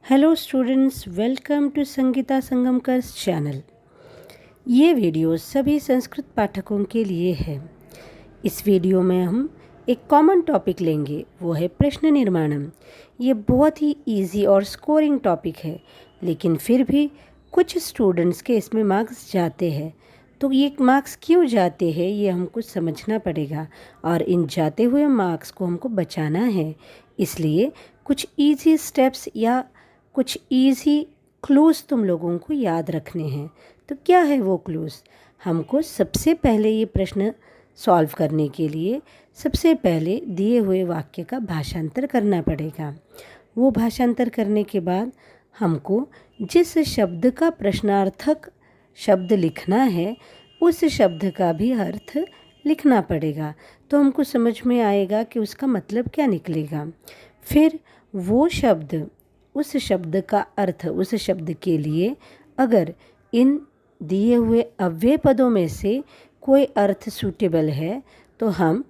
Hello students, welcome to Sangeeta संगमकर्स channel. ये video सभी संस्कृत पाठकों के लिए है। इस वीडियो में हम एक कॉमन टॉपिक लेंगे, वो है प्रश्न निर्माणम। ये बहुत ही इजी और स्कोरिंग टॉपिक है, लेकिन फिर भी कुछ स्टूडेंट्स के इसमें मार्क्स जाते हैं। तो ये मार्क्स क्यों जाते हैं, ये हमको समझना पड़ेगा और इन जाते हुए मार्क्स को हमको बचाना है। इसलिए कुछ इजी स्टेप्स या कुछ इजी क्लूज़ तुम लोगों को याद रखने हैं। तो क्या है वो क्लूज़? हमको सबसे पहले ये प्रश्न सॉल्व करने के लिए सबसे पहले दिए हुए वाक्य का भाषांतर करना पड़ेगा। वो भाषांतर करने के बाद हमको जिस शब्द का प्रश्नार्थक शब्द लिखना है, उस शब्द का भी अर्थ लिखना पड़ेगा। तो हमको समझ में आएगा कि उसका मतलब क्या निकलेगा। फिर वो शब्द, उस शब्द का अर्थ, उस शब्द के लिए अगर इन दिए हुए अव्यय पदों में से कोई अर्थ सूटेबल है तो हम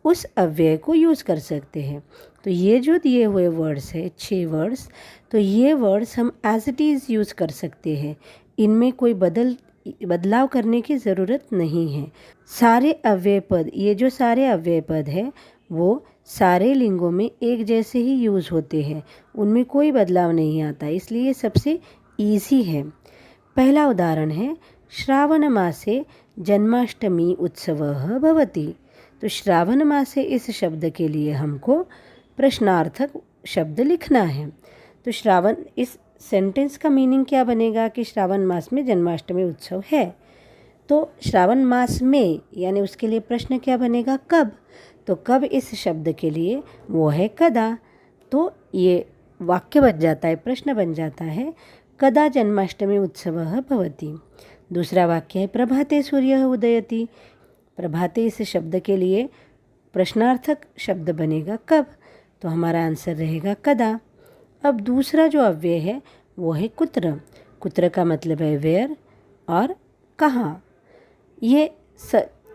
उस अव्यय को यूज़ कर सकते हैं। तो ये जो दिए हुए वर्ड्स है, 6 वर्ड्स, तो ये वर्ड्स हम एज इट इज़ यूज़ कर सकते हैं। इनमें कोई बदलाव करने की ज़रूरत नहीं है। सारे अव्यय पद, ये जो सारे अव्यय पद है वो सारे लिंगों में एक जैसे ही यूज़ होते हैं, उनमें कोई बदलाव नहीं आता, इसलिए सबसे ईजी है। पहला उदाहरण है श्रावण मासे जन्माष्टमी उत्सवः भवति। तो श्रावण मासे इस शब्द के लिए हमको प्रश्नार्थक शब्द लिखना है। तो श्रावण, इस सेंटेंस का मीनिंग क्या बनेगा कि श्रावण मास में जन्माष्टमी उत्सव है। तो श्रावण मास में यानी उसके लिए प्रश्न क्या बनेगा, कब। तो कब इस शब्द के लिए वो है कदा। तो ये वाक्य बन जाता है, प्रश्न बन जाता है, कदा जन्माष्टमी उत्सवः भवति। दूसरा वाक्य है प्रभाते सूर्यः उदयति। प्रभाते इस शब्द के लिए प्रश्नार्थक शब्द बनेगा कब। तो हमारा आंसर रहेगा कदा। अब दूसरा जो अव्यय है वो है कुत्र। कुत्र का मतलब है वेयर और कहाँ।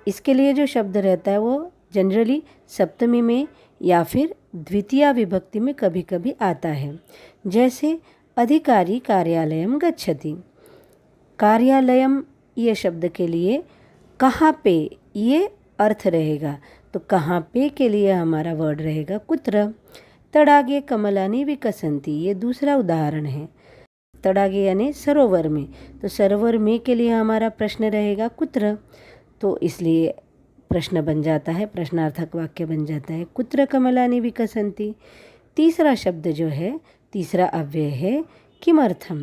इसके लिए जो शब्द रहता है वो जनरली सप्तमी में या फिर द्वितीया विभक्ति में कभी कभी आता है। जैसे अधिकारी कार्यालयम गच्छति। कार्यालयम ये शब्द के लिए कहाँ पे ये अर्थ रहेगा, तो कहाँ पे के लिए हमारा वर्ड रहेगा कुत्र। तड़ागे कमलानि विकसंती, ये दूसरा उदाहरण है। तड़ागे यानी सरोवर में, तो सरोवर में के लिए हमारा प्रश्न रहेगा कुत्र। तो इसलिए प्रश्न बन जाता है, प्रश्नार्थक वाक्य बन जाता है कुत्र कमलानि विकसंती। तीसरा शब्द जो है, तीसरा अव्यय है किमर्थम।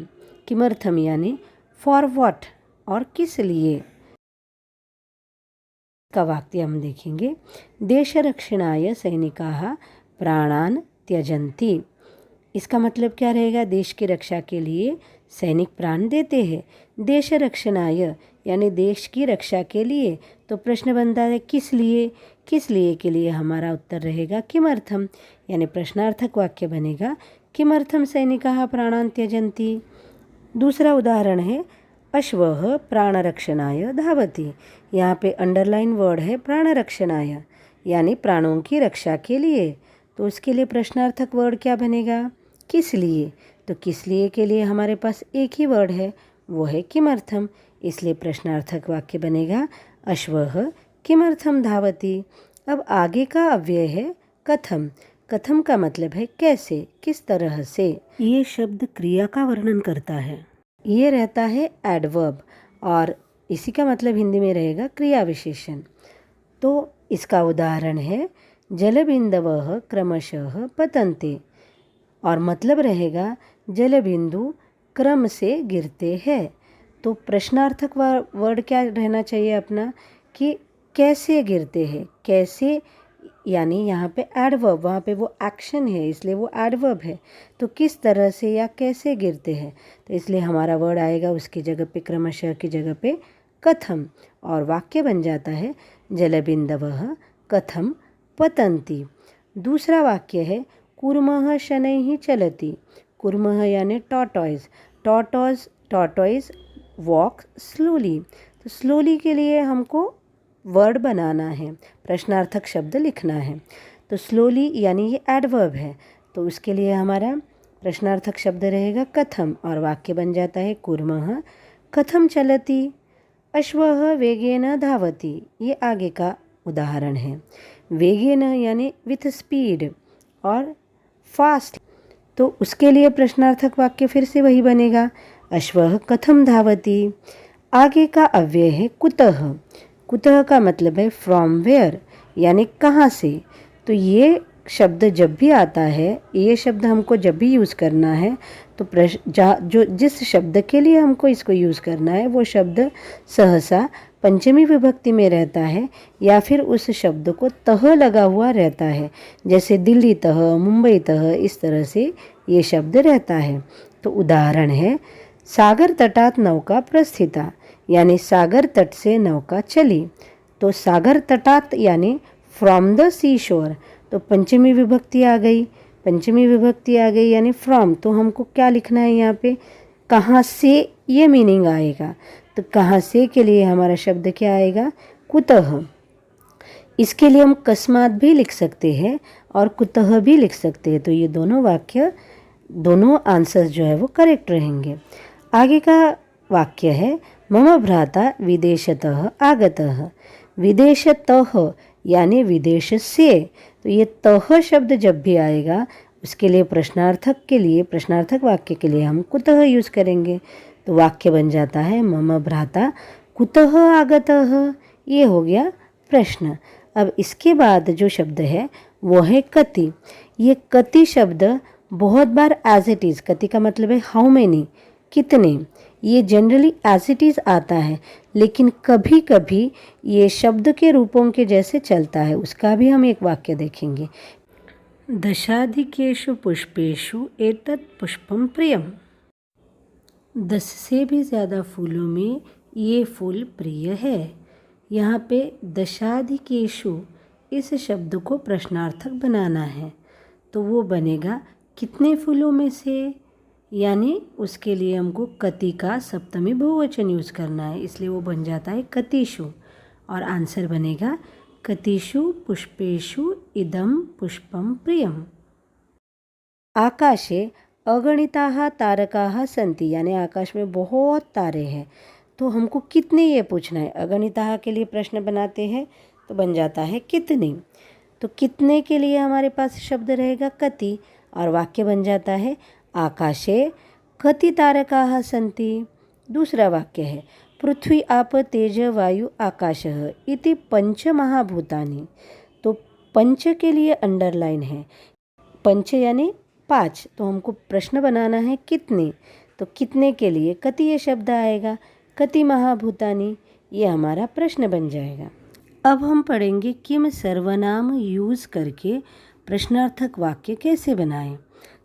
किमर्थम यानी फॉर व्हाट, और किस लिए। का वाक्य हम देखेंगे, देशरक्षणाय सैनिकाः प्राणान् त्यजन्ति। इसका मतलब क्या रहेगा, देश की रक्षा के लिए सैनिक प्राण देते हैं। देश रक्षणाय यानी देश की रक्षा के लिए। तो प्रश्न बनता है किस लिए। किस लिए के लिए हमारा उत्तर रहेगा किमर्थम, यानी प्रश्नार्थक वाक्य बनेगा किमर्थम सैनिकाः प्राणान् त्यजन्ति। दूसरा उदाहरण है अश्वः प्राणरक्षणाय धावति। यहाँ पे अंडरलाइन वर्ड है प्राणरक्षणाय, यानी प्राणों की रक्षा के लिए। तो उसके लिए प्रश्नार्थक वर्ड क्या बनेगा, किस लिए। तो किस लिए के लिए हमारे पास एक ही वर्ड है, वो है किमर्थम, इसलिए प्रश्नार्थक वाक्य बनेगा अश्वः किमर्थम धावति। अब आगे का अव्यय है कथम। कथम का मतलब है कैसे, किस तरह से। ये शब्द क्रिया का वर्णन करता है, ये रहता है एडवर्ब, और इसी का मतलब हिंदी में रहेगा क्रिया विशेषण। तो इसका उदाहरण है जलबिंदवः क्रमशः पतन्ते, और मतलब रहेगा जल बिंदु क्रम से गिरते हैं। तो प्रश्नार्थक वर्ड क्या रहना चाहिए अपना, कि कैसे गिरते हैं। कैसे यानी यहाँ पे एडवर्ब, वहाँ पे वो एक्शन है इसलिए वो एडवर्ब है। तो किस तरह से या कैसे गिरते हैं, तो इसलिए हमारा वर्ड आएगा उसकी जगह पे, क्रमशः की जगह पे कथम, और वाक्य बन जाता है जलबिंदवः कथम पतन्ति। दूसरा वाक्य है कूर्मः शनैः चलति। कूर्मः यानी टॉर्टॉइज। Tortoise walk slowly. तो स्लोली के लिए हमको वर्ड बनाना है, प्रश्नार्थक शब्द लिखना है। तो स्लोली यानी ये एडवर्ब है, तो उसके लिए हमारा प्रश्नार्थक शब्द रहेगा कथम और वाक्य बन जाता है कूर्मः कथम चलति अश्वः वेगेन धावति। ये आगे का उदाहरण है। वेगेन यानी विथ स्पीड और फास्ट, तो उसके लिए प्रश्नार्थक वाक्य फिर से वही बनेगा अश्वः कथम धावति। आगे का अव्यय है कुतः। कुतः का मतलब है फ्रॉम वेयर, यानी कहाँ से। तो ये शब्द जब भी आता है, ये शब्द हमको जब भी यूज़ करना है तो जिस शब्द के लिए हमको इसको यूज़ करना है वो शब्द सहसा पंचमी विभक्ति में रहता है या फिर उस शब्द को तह लगा हुआ रहता है, जैसे दिल्ली तह, मुंबई तह, इस तरह से ये शब्द रहता है। तो उदाहरण है सागर तटात नौका प्रस्थिता, यानी सागर तट से नौका चली। तो सागर तटात यानी फ्रॉम द सी शोर, तो पंचमी विभक्ति आ गई। पंचमी विभक्ति आ गई यानी फ्रॉम, तो हमको क्या लिखना है यहाँ पे, कहाँ से, ये मीनिंग आएगा। तो कहाँ से के लिए हमारा शब्द क्या आएगा, कुतः। इसके लिए हम कस्मात भी लिख सकते हैं और कुतः भी लिख सकते हैं। तो ये दोनों वाक्य, दोनों आंसर्स जो है वो करेक्ट रहेंगे। आगे का वाक्य है मम भ्राता विदेशतः आगतः। विदेशतः यानी विदेश से, तो ये तह शब्द जब भी आएगा उसके लिए प्रश्नार्थक वाक्य के लिए हम कुतः यूज़ करेंगे। तो वाक्य बन जाता है मम भ्राता कुतः आगतः। ये हो गया प्रश्न। अब इसके बाद जो शब्द है वो है कति। ये कति शब्द बहुत बार एज इट इज़, कति का मतलब है हाउ मेनी, कितने, ये जनरली एज इट इज़ आता है, लेकिन कभी कभी ये शब्द के रूपों के जैसे चलता है। उसका भी हम एक वाक्य देखेंगे। दशाधिकेषु पुष्पेषु एतत् पुष्पम प्रियम। 10 से भी ज़्यादा फूलों में ये फूल प्रिय है। यहाँ पे दशाधिकेषु इस शब्द को प्रश्नार्थक बनाना है, तो वो बनेगा कितने फूलों में से, यानी उसके लिए हमको कति का सप्तमी बहुवचन यूज़ करना है, इसलिए वो बन जाता है कतिषु। और आंसर बनेगा कतिषु पुष्पेषु इदं पुष्पं प्रियम। आकाशे अगणिताः तारकाः सन्ति, यानी आकाश में बहुत तारे हैं। तो हमको कितने ये पूछना है। अगणिताः के लिए प्रश्न बनाते हैं तो बन जाता है कितने। तो कितने के लिए हमारे पास शब्द रहेगा कति और वाक्य बन जाता है आकाशे कति तारकाः सन्ति। दूसरा वाक्य है पृथ्वी आप तेज वायु आकाशः इति पंचमहाभूतानि। तो पंच के लिए अंडरलाइन है, पंच यानी 5, तो हमको प्रश्न बनाना है कितने। तो कितने के लिए कति ये शब्द आएगा, कति महाभूतानि, ये हमारा प्रश्न बन जाएगा। अब हम पढ़ेंगे किम सर्वनाम यूज़ करके प्रश्नार्थक वाक्य कैसे बनाएं।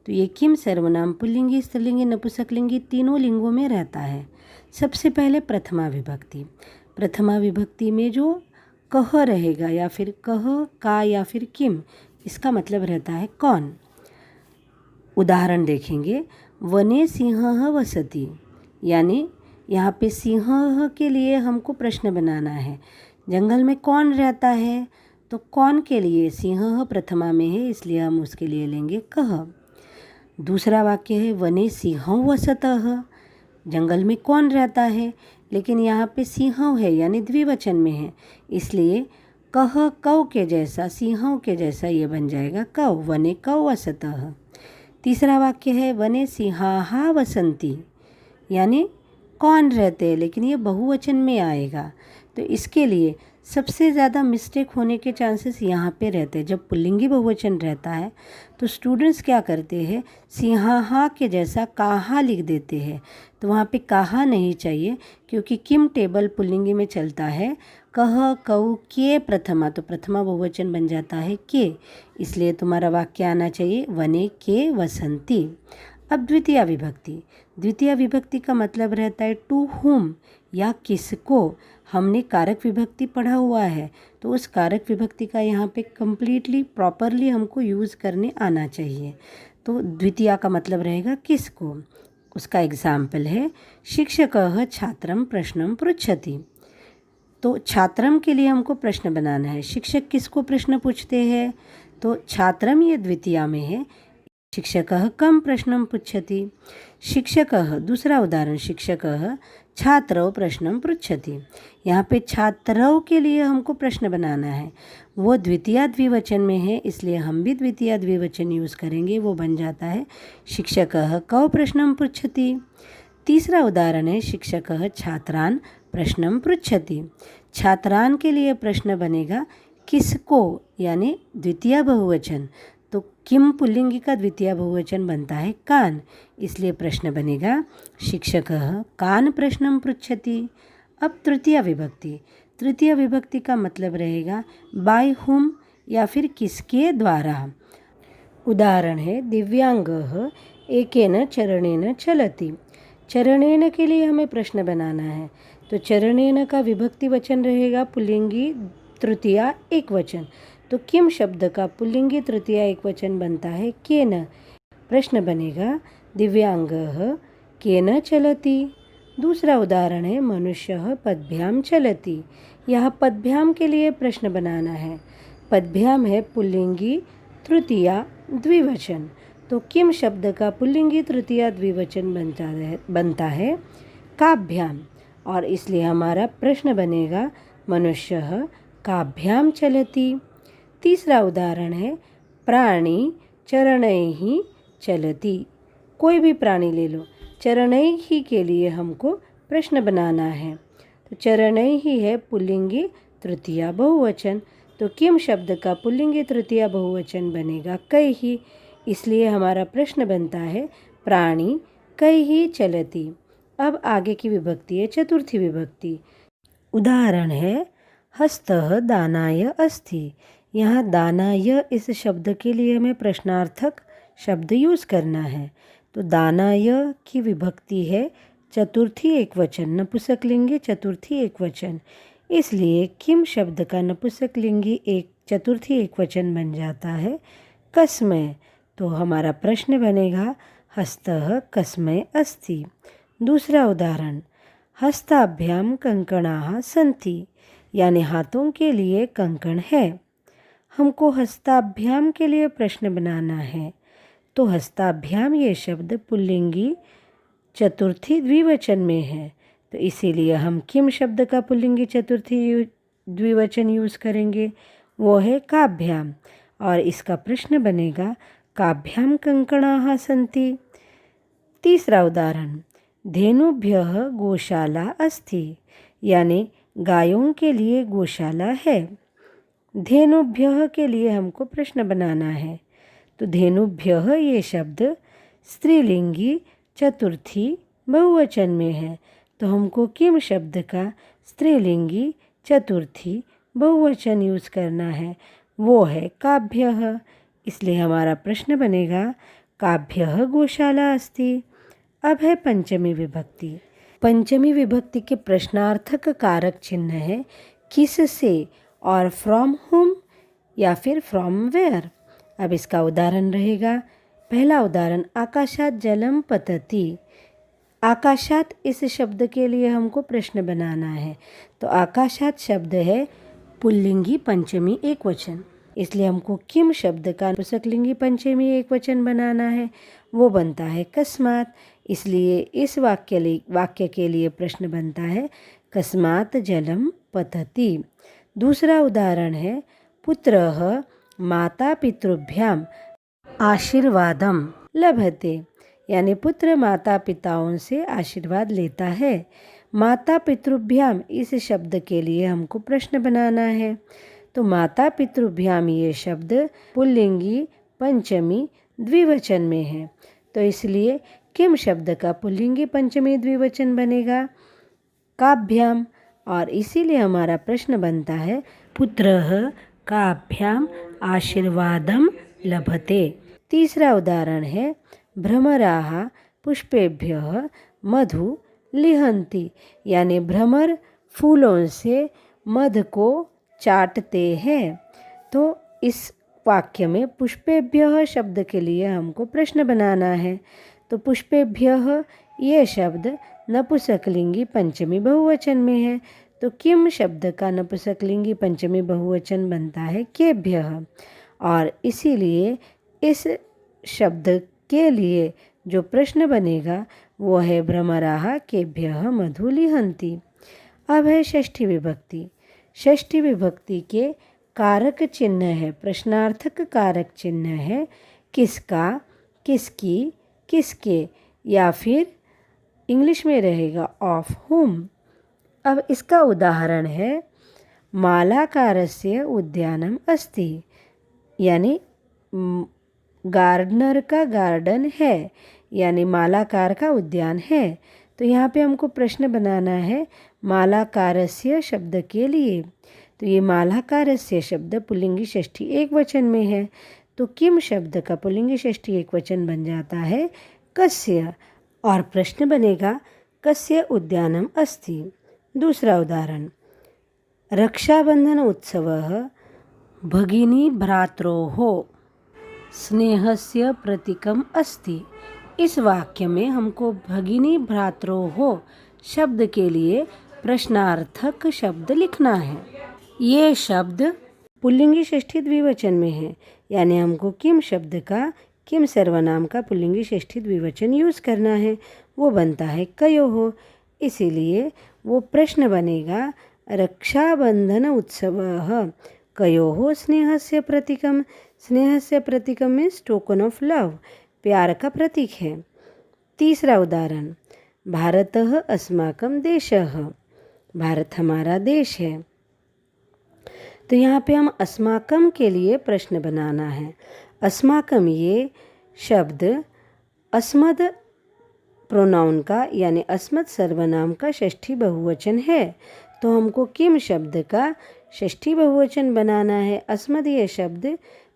तो ये किम सर्वनाम पुल्लिंगी, स्त्रीलिंगी, नपुंसकलिंगी तीनों लिंगों में रहता है। सबसे पहले प्रथमा विभक्ति। प्रथमा विभक्ति में जो कह रहेगा या फिर कह, का या फिर किम, इसका मतलब रहता है कौन। उदाहरण देखेंगे वने सिंहः वसति, यानी यहाँ पे सिंह के लिए हमको प्रश्न बनाना है। जंगल में कौन रहता है, तो कौन के लिए सिंहः प्रथमा में है, इसलिए हम उसके लिए लेंगे कह। दूसरा वाक्य है वने सिंहौ वसतः, जंगल में कौन रहता है, लेकिन यहाँ पे सिंहौ है यानी द्विवचन में है, इसलिए कह कौ के जैसा, सिंहौ के जैसा ये बन जाएगा कौ, वने कौ वसतः। तीसरा वाक्य है वने सिंहाः वसन्ति, यानी कौन रहते हैं, लेकिन ये बहुवचन में आएगा। तो इसके लिए सबसे ज़्यादा मिस्टेक होने के चांसेस यहाँ पे रहते हैं। जब पुल्लिंगी बहुवचन रहता है तो स्टूडेंट्स क्या करते हैं, सिंहाः के जैसा काहा लिख देते हैं। तो वहाँ पे काहा नहीं चाहिए, क्योंकि किम टेबल पुल्लिंगी में चलता है कह कौ के प्रथमा, तो प्रथमा बहुवचन बन जाता है के, इसलिए तुम्हारा वाक्य आना चाहिए वने के वसंती। अब द्वितीय विभक्ति। द्वितीय विभक्ति का मतलब रहता है टू हुम, या किसको। हमने कारक विभक्ति पढ़ा हुआ है, तो उस कारक विभक्ति का यहाँ पे कम्प्लीटली प्रॉपरली हमको यूज़ करने आना चाहिए। तो द्वितीय का मतलब रहेगा किसको। उसका एग्जाम्पल है शिक्षकः छात्रं प्रश्नं पृच्छति। तो छात्रम के लिए हमको प्रश्न बनाना है। शिक्षक किसको प्रश्न पूछते हैं, तो छात्रम ये द्वितीया में है, शिक्षकः कं प्रश्नं पृच्छति। शिक्षकः, दूसरा उदाहरण, शिक्षकः छात्रौ प्रश्नं पृच्छति। यहाँ पे छात्रौ के लिए हमको प्रश्न बनाना है। वो द्वितीया द्विवचन में है, इसलिए हम भी द्वितीया द्विवचन यूज़ करेंगे। वो बन जाता है शिक्षकः कौ प्रश्नं पृच्छति। तीसरा उदाहरण है शिक्षकः छात्रान् प्रश्नं पृच्छति। छात्रान् के लिए प्रश्न बनेगा किसको, यानी द्वितीय बहुवचन। तो किम पुल्लिंगी का द्वितीय बहुवचन बनता है कान, इसलिए प्रश्न बनेगा शिक्षकः कान प्रश्नं पृच्छति। अब तृतीय विभक्ति। तृतीय विभक्ति का मतलब रहेगा बाय हुम, या फिर किसके द्वारा। उदाहरण है दिव्यांगः एकेन चरणेन चलति। चरणेन के लिए हमें प्रश्न बनाना है, तो चरणेन का विभक्ति वचन रहेगा पुल्लिंगी तृतीया एक वचन। तो किम शब्द का पुल्लिंगी तृतीया एक वचन बनता है केन। प्रश्न बनेगा दिव्यांगः केन चलति। दूसरा उदाहरण है मनुष्यः पद्भ्याम चलति। यह पद्भ्याम के लिए प्रश्न बनाना है। पद्भ्याम है पुल्लिंगी तृतीया द्विवचन। तो किम शब्द का पुल्लिंगी तृतीया द्विवचन बनता है काभ्याम, और इसलिए हमारा प्रश्न बनेगा मनुष्यः काभ्याम चलति। तीसरा उदाहरण है प्राणी चरणैः चलति। कोई भी प्राणी ले लो, चरणैः के लिए हमको प्रश्न बनाना है। तो चरणैः है पुल्लिंगी तृतीया बहुवचन। तो किम शब्द का पुल्लिंगी तृतीया बहुवचन बनेगा कैः, इसलिए हमारा प्रश्न बनता है प्राणी कैः चलति। अब आगे की विभक्ति है चतुर्थी विभक्ति। उदाहरण है हस्तः दानाय अस्ति। यहाँ दानाय इस शब्द के लिए हमें प्रश्नार्थक शब्द यूज़ करना है। तो दानाय की विभक्ति है चतुर्थी एकवचन, नपुंसकलिंगी चतुर्थी एकवचन, इसलिए किम शब्द का नपुंसकलिंगी एक चतुर्थी एकवचन बन जाता है कस्मै। तो हमारा प्रश्न बनेगा हस्तः कस्मै अस्ति। दूसरा उदाहरण हस्ताभ्याम कंकणाः सन्ति, यानी हाथों के लिए कंकण है। हमको हस्ताभ्याम के लिए प्रश्न बनाना है। तो हस्ताभ्याम ये शब्द पुल्लिंगी चतुर्थी द्विवचन में है, तो इसीलिए हम किम शब्द का पुल्लिंगी चतुर्थी द्विवचन यूज़ करेंगे, वो है काभ्याम, और इसका प्रश्न बनेगा काभ्याम कंकणाः सन्ति। तीसरा उदाहरण धेनुभ्यः गोशाला अस्ति, यानी गायों के लिए गौशाला है। धेनुभ्यः के लिए हमको प्रश्न बनाना है। तो धेनुभ्यः ये शब्द स्त्रीलिंगी चतुर्थी बहुवचन में है, तो हमको किम शब्द का स्त्रीलिंगी चतुर्थी बहुवचन यूज़ करना है, वो है काभ्यः, इसलिए हमारा प्रश्न बनेगा काभ्यः गोशाला अस्ति। अब है पंचमी विभक्ति। पंचमी विभक्ति के प्रश्नार्थक कारक चिन्ह है किस से और फ्रॉम हुम या फिर फ्रॉम वेयर। अब इसका उदाहरण रहेगा, पहला उदाहरण आकाशात जलम पतति। आकाशात इस शब्द के लिए हमको प्रश्न बनाना है। तो आकाशात शब्द है पुल्लिंगी पंचमी एकवचन, इसलिए हमको किम शब्द का नपुंसकलिंगी पंचमी एकवचन बनाना है, वो बनता है कस्मात। इसलिए इस वाक्य के लिए प्रश्न बनता है कस्मात जलम पतति। दूसरा उदाहरण है पुत्रः माता पितृभ्याम आशीर्वादम लभते, यानी पुत्र माता पिताओं से आशीर्वाद लेता है। माता पितृभ्याम इस शब्द के लिए हमको प्रश्न बनाना है। तो माता पितृभ्याम ये शब्द पुल्लिंगी पंचमी द्विवचन में है, तो इसलिए किम शब्द का पुल्लिंगी पंचमी द्विवचन बनेगा काभ्याम, और इसीलिए हमारा प्रश्न बनता है पुत्रः काभ्याम आशीर्वादम लभते। तीसरा उदाहरण है भ्रमराः पुष्पेभ्यः मधु लिहन्ति, यानी भ्रमर फूलों से मध को चाटते हैं। तो इस वाक्य में पुष्पेभ्यः शब्द के लिए हमको प्रश्न बनाना है। तो पुष्पेभ्यः ये शब्द नपुंसकलिंगी पंचमी बहुवचन में है, तो किम शब्द का नपुंसकलिंगी पंचमी बहुवचन बनता है केभ्यः, और इसीलिए इस शब्द के लिए जो प्रश्न बनेगा वो है भ्रमराः केभ्यः मधु लिहन्ति। अब है षष्ठी विभक्ति। षष्ठी विभक्ति के कारक चिन्ह है, प्रश्नार्थक कारक चिन्ह है किसका, किसकी, किसके, या फिर इंग्लिश में रहेगा ऑफ हुम। अब इसका उदाहरण है मालाकारस्य उद्यानम अस्ति, यानी गार्डनर का गार्डन है, यानी मालाकार का उद्यान है। तो यहाँ पे हमको प्रश्न बनाना है मालाकारस्य शब्द के लिए। तो ये मालाकारस्य शब्द पुल्लिंगी षष्ठी एकवचन में है, तो किम शब्द का पुल्लिंगी षष्ठी एकवचन बन जाता है कस्य, और प्रश्न बनेगा कस्य उद्यानम अस्ति। दूसरा उदाहरण, रक्षाबंधन उत्सवः भगिनी भ्रात्रोः स्नेहस्य प्रतीकम अस्ति। इस वाक्य में हमको भगिनी भ्रात्रोः शब्द के लिए प्रश्नार्थक शब्द लिखना है। ये शब्द पुल्लिंगी षष्ठी द्विवचन में है, यानी हमको किम शब्द का, किम सर्वनाम का पुल्लिंगी षष्ठी द्विवचन यूज़ करना है। वो बनता है कयोः, इसीलिए वो प्रश्न बनेगा रक्षाबंधन उत्सवः कयोः स्नेहस्य प्रतीकम। स्नेहस्य प्रतीकम मीन्स टोकन ऑफ लव, प्यार का प्रतीक है। तीसरा उदाहरण, भारतः अस्माकं देशः, भारत हमारा देश है। तो यहाँ पे हम अस्माकं के लिए प्रश्न बनाना है। अस्माकं ये शब्द अस्मद प्रोनाउन का, यानी अस्मद सर्वनाम का षष्ठी बहुवचन है, तो हमको किम शब्द का षष्ठी बहुवचन बनाना है। अस्मद ये शब्द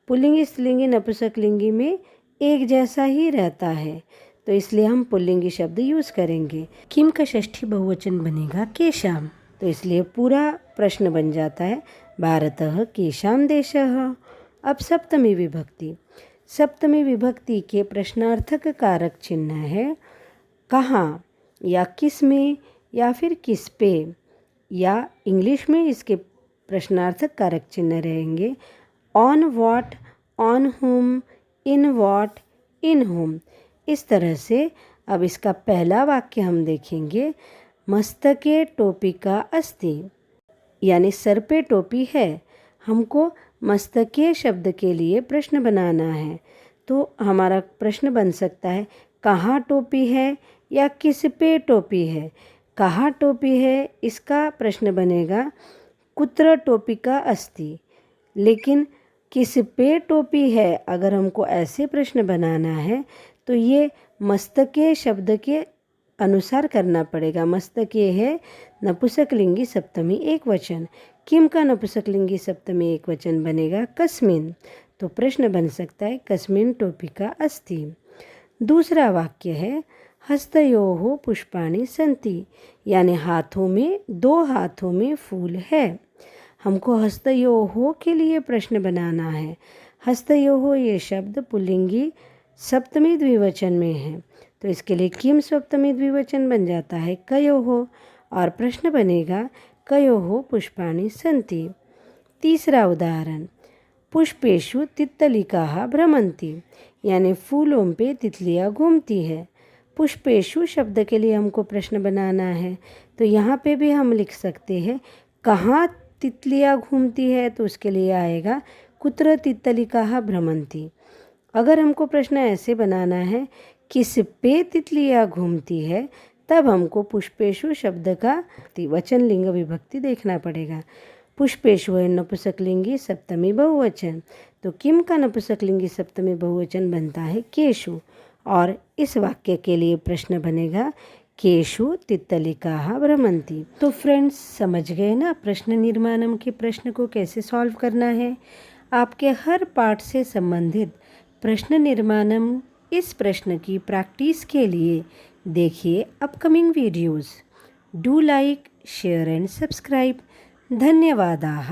पुल्लिंगी, स्त्रीलिंगी, नपुंसकलिंगी में एक जैसा ही रहता है, तो इसलिए हम पुल्लिंगी शब्द यूज़ करेंगे। किम का षष्ठी बहुवचन बनेगा केशाम, तो इसलिए पूरा प्रश्न बन जाता है भारतः केशाम देशः। अब सप्तमी विभक्ति। सप्तमी विभक्ति के प्रश्नार्थक कारक चिन्ह है कहाँ, या किस में, या फिर किस पे, या इंग्लिश में इसके प्रश्नार्थक कारक चिन्ह रहेंगे ऑन वॉट, ऑन हुम, इन वॉट, इन हुम। इस तरह से अब इसका पहला वाक्य हम देखेंगे, मस्तके टोपिका अस्ति, यानी सर पे टोपी है। हमको मस्तके शब्द के लिए प्रश्न बनाना है, तो हमारा प्रश्न बन सकता है कहाँ टोपी है या किस पे टोपी है। कहाँ टोपी है इसका प्रश्न बनेगा कुत्र टोपिका अस्ति, लेकिन किस पे टोपी है अगर हमको ऐसे प्रश्न बनाना है तो ये मस्तके शब्द के अनुसार करना पड़ेगा। मस्तके है नपुंसकलिंगी सप्तमी एकवचन, किम का नपुंसकलिंगी सप्तमी एकवचन बनेगा कस्मिन, तो प्रश्न बन सकता है कस्मिन टोपिका अस्ति। दूसरा वाक्य है हस्तयोः पुष्पाणि सन्ति, यानी हाथों में, दो हाथों में फूल है। हमको हस्तयोः के लिए प्रश्न बनाना है। हस्तयोः ये शब्द पुल्लिंगी सप्तमी द्विवचन में है, तो इसके लिए किम सप्तमी द्विवचन बन जाता है कयोः, और प्रश्न बनेगा कयोः पुष्पाणि सन्ति। तीसरा उदाहरण, पुष्पेषु तित्तलिकाः भ्रमन्ति, यानी फूलों पे तितलियाँ घूमती है। पुष्पेषु शब्द के लिए हमको प्रश्न बनाना है, तो यहाँ पे भी हम लिख सकते हैं कहाँ तितलियाँ घूमती है, तो उसके लिए आएगा कुत्र तित्तलिकाः भ्रमन्ति। अगर हमको प्रश्न ऐसे बनाना है किस पे तितलियाँ घूमती है, तब हमको पुष्पेषु शब्द का वचन लिंग विभक्ति देखना पड़ेगा। पुष्पेषु है नपुंसकलिंगी सप्तमी बहुवचन, तो किम का नपुंसकलिंगी सप्तमी बहुवचन बनता है केशु, और इस वाक्य के लिए प्रश्न बनेगा केशु तित्तलिकाः भ्रमन्ति। तो फ्रेंड्स समझ गए ना प्रश्न निर्माणम के प्रश्न को कैसे सॉल्व करना है। आपके हर पार्ट से संबंधित प्रश्न निर्माणम इस प्रश्न की प्रैक्टिस के लिए देखिए upcoming videos. Do like, share and subscribe. धन्यवादाः।